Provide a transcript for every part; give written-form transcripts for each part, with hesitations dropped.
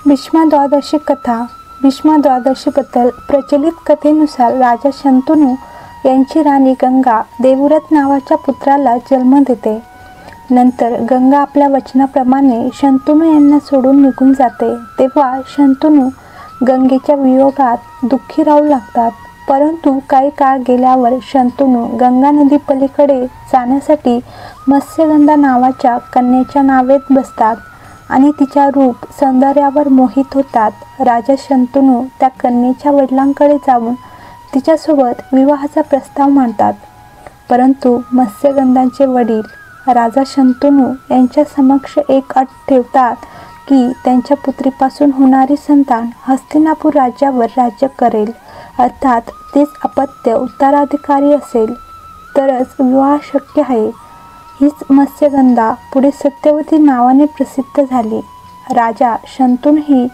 भीष्मा द्वादशी कथा. भीष्मा द्वादशीबद्दल प्रचलित कथेनुसार राजा शंतनू यांची राणी गंगा देवव्रत नावाच्या पुत्राला जन्म देते. नंतर गंगा आपल्या वचनाप्रमाणे शंतनू यांना सोडून निघून जाते. तेव्हा शंतनू गंगेच्या वियोगात दुःखी राहू लागतात. परंतु काही काळ गेल्यावर शंतनू गंगा नदी पलीकडे जाण्यासाठी मत्स्यगंधा नावाच्या कन्येच्या नावेत बसतात आणि तिच्या रूप सौंदर्यावर मोहित होतात. राजा शंतनू त्या कन्येच्या वडिलांकडे जाऊन तिच्यासोबत विवाहाचा प्रस्ताव मांडतात. परंतु मत्स्यगंधाचे वडील राजा शंतनू यांच्या समक्ष एक अट ठेवतात की त्यांच्या पुत्रीपासून होणारी संतान हस्तिनापूर राज्यावर राज्य करेल, अर्थात तेच अपत्य उत्तराधिकारी असेल तरच विवाह शक्य आहे. हीच मत्स्यगंधा पुढे सत्यवती नावाने प्रसिद्ध झाली. राजा शंतनू ही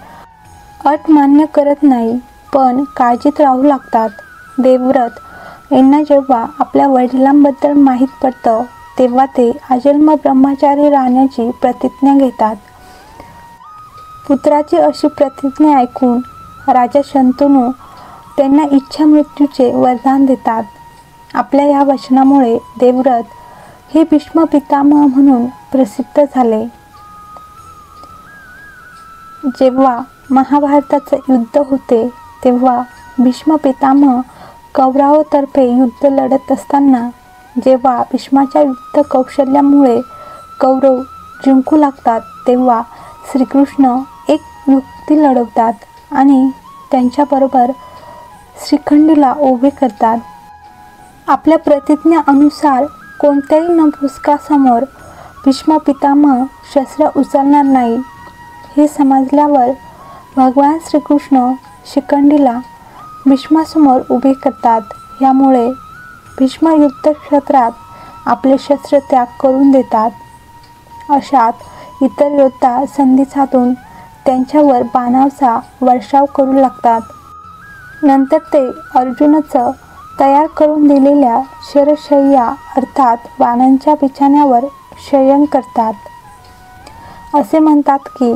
अट मान्य करत नाही, पण काळजीत राहू लागतात. देवव्रत यांना जेव्हा आपल्या वडिलांबद्दल माहीत पडतं तेव्हा ते आजन्म ब्रह्मचारी राहण्याची प्रतिज्ञा घेतात. पुत्राची अशी प्रतिज्ञा ऐकून राजा शंतनू त्यांना इच्छा मृत्यूचे वरदान देतात. आपल्या या वचनामुळे देवव्रत हे भीष्म पितामह म्हणून प्रसिद्ध झाले. जेव्हा महाभारताचे युद्ध होते तेव्हा भीष्म पितामह कौरवांतर्फे युद्ध लढत असताना जेव्हा भीष्माच्या युद्ध कौशल्यामुळे कौरव जिंकू लागतात तेव्हा श्रीकृष्ण एक युक्ती लढवतात आणि त्यांच्याबरोबर श्रीखंडीला उभे करतात. आपल्या प्रतिज्ञेनुसार कोणत्याही नपुंसकासमोर भीष्म पितामह शस्त्र उचलणार नाही हे समजल्यावर भगवान श्रीकृष्ण शिखंडीला भीष्मासमोर उभे करतात. यामुळे भीष्म युद्धक्षेत्रात आपले शस्त्र त्याग करून देतात. अशात इतर योद्धा संधी साधून त्यांच्यावर बाणांचा वर्षाव करू लागतात. नंतर ते अर्जुनाचं तयार करून दिलेल्या शरशय्या अर्थात बाणांच्या बिछाण्यावर शयन करतात. असे म्हणतात की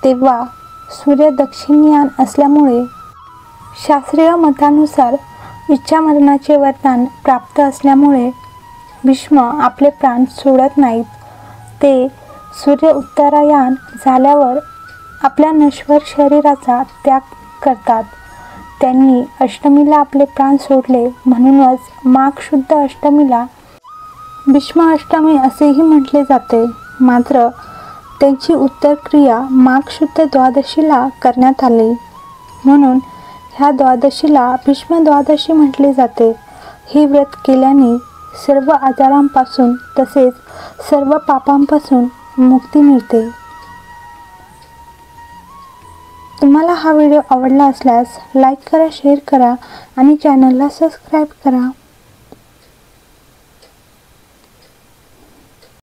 तेव्हा सूर्य दक्षिणायन असल्यामुळे शास्त्रीय मतानुसार इच्छामरणाचे वरदान प्राप्त असल्यामुळे भीष्म आपले प्राण सोडत नाहीत. ते सूर्य उत्तरायण झाल्यावर आपल्या नश्वर शरीराचा त्याग करतात. त्यांनी अष्टमीला आपले प्राण सोडले म्हणूनच माघ शुद्ध अष्टमीला भीष्म अष्टमी असेही म्हटले जाते. मात्र त्यांची उत्तरक्रिया माघ शुद्ध द्वादशीला करण्यात आली म्हणून ह्या द्वादशीला भीष्म द्वादशी म्हटले जाते. हे व्रत केल्याने सर्व आजारांपासून तसेच सर्व पापांपासून मुक्ती मिळते. तुम्हाला हा व्हिडिओ आवडला असल्यास लाईक करा, शेअर करा आणि चॅनलला सबस्क्राईब करा.